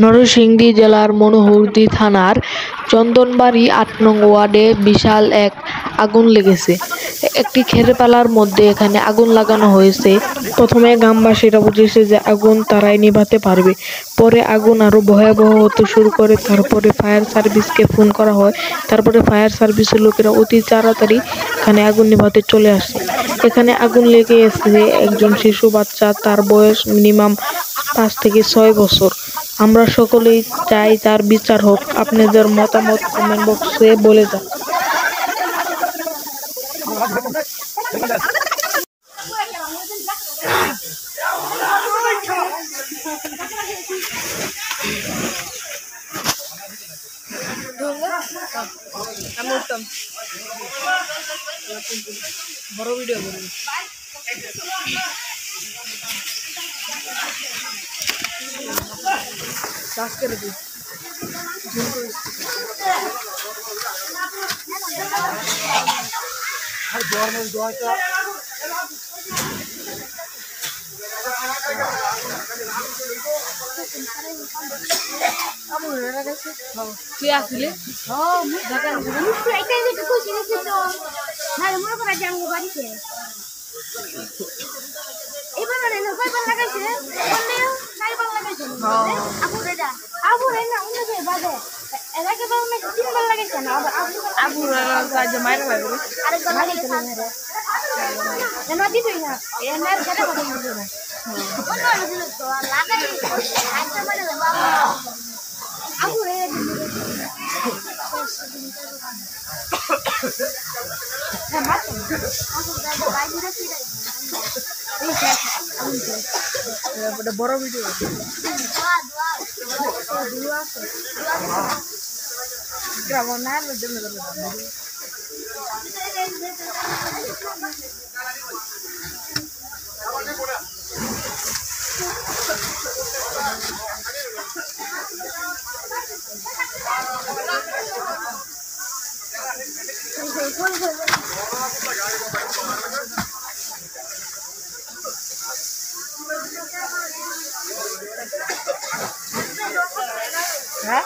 নরসিংদী জেলার মনোহরদী থানার চন্দনবাড়ি ৮ নং ওয়ার্ডে বিশাল এক আগুন লেগেছে। একটি খেরপালার মধ্যে এখানে আগুন লাগানো হয়েছে। প্রথমে গ্রামবাসীরা বুঝেছে যে আগুন তারাই নেভাতে পারবে। পরে আগুন আরো ভয়াবহ হতে শুরু করে। তারপরে ফায়ার সার্ভিসকে ফোন করা হয়। তারপরে ফায়ার সার্ভিসের লোকেরা অতি তাড়াতাড়ি এখানে আগুন নেভাতে চলে আসে। এখানে আগুন লেগে এসেছে একজন শিশু বাচ্চা, তার বয়স মিনিমাম ৫ থেকে ৬ বছর। আমরা সকলেই চাই তার বিচার হোক। আপনাদের মতামত কমেন্ট বক্সে বলে যান। বড় ভিডিও করুন। কি আসলে বড় ভিডিও হ্যাঁ।